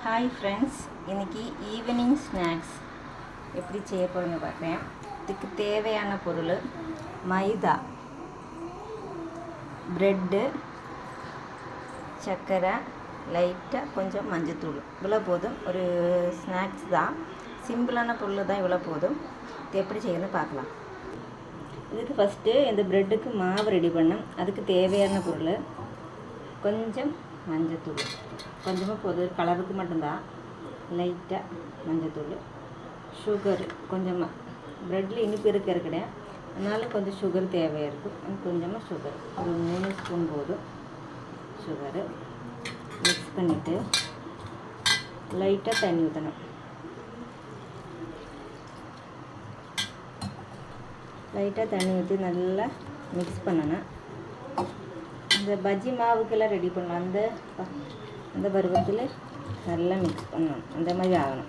Hi friends, இன்றைக்கி evening snacks எப்படி செய்ய போகிறேன்னு பார்க்குறேன். இதுக்கு தேவையான பொருள் மைதா, ப்ரெட்டு, சர்க்கரை, லைட்டாக கொஞ்சம் மஞ்சத்தூள். இவ்வளோ போதும். ஒரு ஸ்நாக்ஸ் தான், சிம்பிளான பொருள் தான். இவ்வளோ போதும். இது எப்படி செய்யணும்னு பார்க்கலாம். இதுக்கு ஃபஸ்ட்டு இந்த ப்ரெட்டுக்கு மாவு ரெடி பண்ணோம். அதுக்கு தேவையான பொருள் கொஞ்சம் மஞ்சத்தூள், கொஞ்சமாக பொது கலருக்கு மட்டும்தான். லைட்டாக மஞ்சத்தூள், சுகரு கொஞ்சமாக. ப்ரெட்டில் இனிப்பு இருக்கிற அதனால் கொஞ்சம் சுகர் தேவையாக இருக்கும். கொஞ்சமாக சுகர், ஒரு 3 ஸ்பூன் போதும் சுகரு. மிக்ஸ் பண்ணிவிட்டு லைட்டாக தண்ணி ஊற்றணும். லைட்டாக தண்ணி ஊற்றி நல்லா மிக்ஸ் பண்ணணும். இந்த பஜ்ஜி மாவுக்கெல்லாம் ரெடி பண்ணலாம். அந்த பருவத்தில் நல்லா மிக்ஸ் பண்ணணும். அந்த மாதிரி ஆகணும்.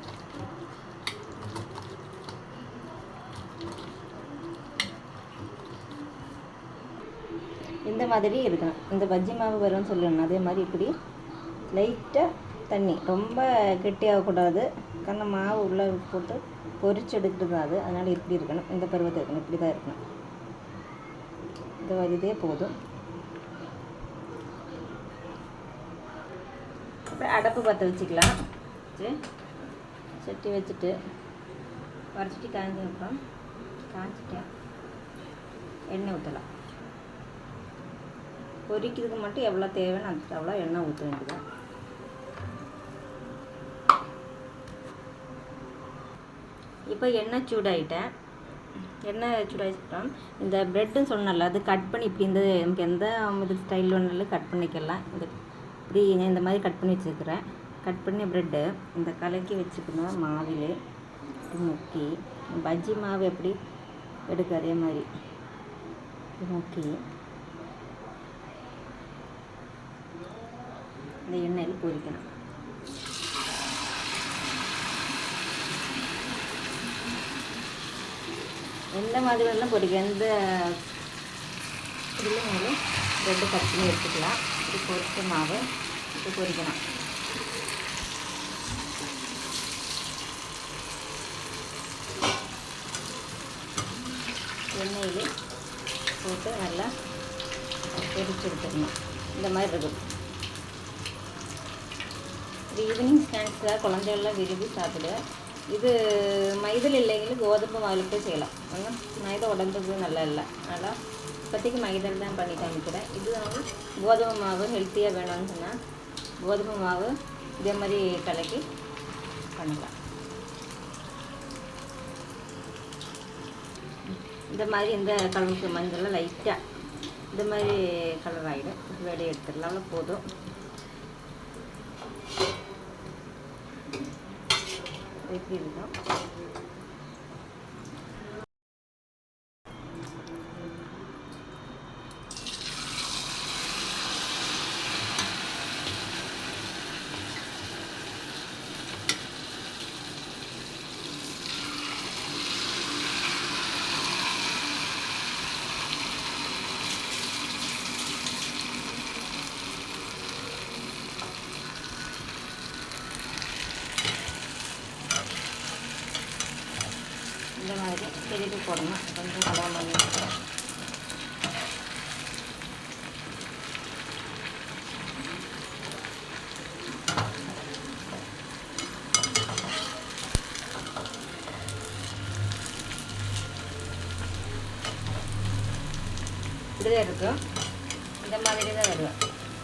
இந்த மாதிரி இருக்கணும். இந்த பஜ்ஜி மாவு வரும்னு சொல்லணும். அதே மாதிரி இப்படி லைட்டாக தண்ணி, ரொம்ப கெட்டியாகக்கூடாது. காரணம் மாவு உள்ளே போட்டு பொரிச்சு எடுக்கிறது அது. அதனால் இப்படி இருக்கணும். இந்த பருவத்தை இருக்கணும். இப்படி தான் இருக்கணும். இந்த வரிதே போதும். அப்புறம் அடுப்பு பற்ற வச்சுக்கலாம். சட்டி வச்சுட்டு வரைச்சிட்டு காய்ஞ்சதுக்கப்புறம் காய்ச்சிட்டேன் எண்ணெய் ஊற்றலாம். பொரிக்கிறதுக்கு மட்டும் எவ்வளோ தேவைன்னு அது அவ்வளோ எண்ணெய் ஊற்ற வேண்டியதான். இப்போ எண்ணெய் சூடாகிட்டேன். எண்ணெய் சூடாகிட்டோம். இந்த ப்ரெட்டுன்னு சொன்னல, அது கட் பண்ணி இப்படி இந்த நமக்கு எந்த இது ஸ்டைல் வேணாலும் கட் பண்ணிக்கலாம். இப்படி இந்த மாதிரி கட் பண்ணி வச்சுருக்கிறேன். கட் பண்ணி ப்ரெட்டு இந்த கலக்கி வச்சுக்கணும். மாவிலே முக்கி, பஜ்ஜி மாவு எப்படி எடுக்க அதே மாதிரி முக்கி இந்த எண்ணெயில் பொரிக்கணும். எந்த மாதிரி வேணாலும் பொரிக்க, எந்த இதுலேயும் ப்ரெட்டு கட் பண்ணி எடுத்துக்கலாம். இப்படி பொரிச்ச மாவு இப்படி பொரிக்கணும். எண்ணெயில் போட்டு நல்லா பொரிச்சு எடுத்துக்கணும். இந்த மாதிரி இருக்கும். இது ஈவினிங் ஸ்நாக்ஸில் குழந்தைகள்லாம் விரும்பி சாப்பிடு. இது மைதில் இல்லைங்களும் கோதுமை மாவில் போய் செய்யலாம். ஆனால் மைதா உடம்புக்கு நல்லா இல்லை. அதனால் இப்போதைக்கு மைதாவில் தான் பண்ணி காமிக்கிறேன். இது வந்து கோதுமை மாவு ஹெல்த்தியாக வேணும்னு சொன்னால் கோதுமை மாவு இதே மாதிரி கலக்கி பண்ணலாம். இந்த மாதிரி இந்த கலருக்கு மஞ்சள் லைட்டாக இந்த மாதிரி கலர் ஆகிடும். வெளியே எடுத்துடலாம். அவ்வளோ போதும். எப்படி இருக்கும். இந்த மாதிரி திருப்பி போடணும். கொஞ்சம் கலர் பண்ணி இப்படிதான் இருக்கும். இந்த மாதிரி தான் வருவேன்.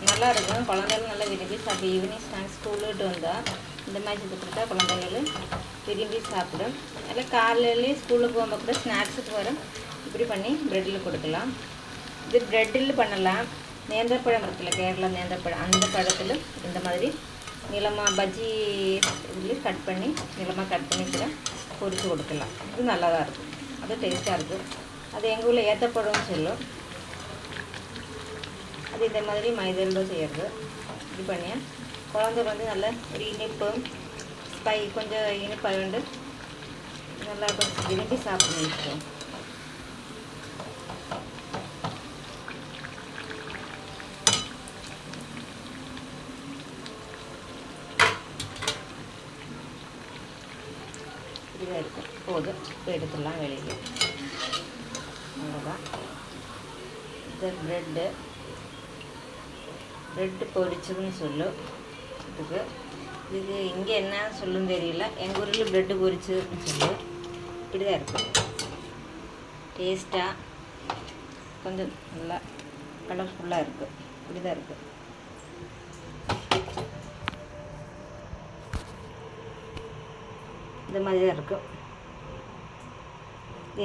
நல்லா இருக்கும். குழந்தைகளும் நல்லா விரும்பி சாப்பிட்டு ஈவினிங் ஸ்நாக்ஸ் ஸ்கூல் விட்டு வந்தால் இந்த மாதிரி செஞ்சு கொடுத்தா குழந்தைகள் விரும்பி சாப்பிடும். அதில் காலையிலேயே ஸ்கூலுக்கு போகும்போது கூட ஸ்நாக்ஸுக்கு வரும். இப்படி பண்ணி ப்ரெட்டில் கொடுக்கலாம். இது ப்ரெட்டில் பண்ணலாம். நேந்திரப்பழம் இருக்குல்ல, கேரளா நேந்திரப்பழம், அந்த பழத்தில் இந்த மாதிரி நிலமாக பஜ்ஜி இதுலேயும் கட் பண்ணி நிலமாக கட் பண்ணி கூட பொரித்து கொடுக்கலாம். இது நல்லா தான் இருக்கும். அது டேஸ்ட்டாக இருக்கும். அது எங்கள் ஊரில் ஏற்றப்பழம்னு சொல்லும். அது இந்த மாதிரி மைதாவில் செய்கிறது. இது பண்ணி குழந்தை வந்து நல்லா ஒரு இனிப்பு கொஞ்சம் இனிப்பாக வேண்டு நல்லா கொஞ்சம் விரும்பி சாப்பிடணும். இப்படிதான் இருக்கும். போதும், இப்போ எடுத்துடலாம் வெளியே. அவ்வளோதான். இது ப்ரெட்டு பொரிச்சதுன்னு சொல்லும் இதுக்கு. இது இங்கே என்ன சொல்லும் தெரியல. எங்கள் ஊரில் ப்ரெட்டு பொரிச்சதுன்னு சொல்லும். இப்படி தான் இருக்கும். டேஸ்ட்டாக கொஞ்சம் நல்லா கலர்ஃபுல்லாக இருக்குது. இப்படி தான் இருக்குது. இந்த மாதிரி தான் இருக்கும்.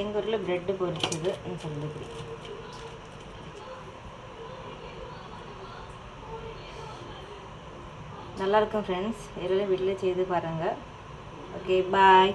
எங்கள் ஊரில் ப்ரெட்டு பொரிச்சதுன்னு சொல்லுது. இப்படி நல்லாயிருக்கும் ஃப்ரெண்ட்ஸ். எல்லாம் வீட்டில் செய்து பாருங்கள். ஓகே, பாய்.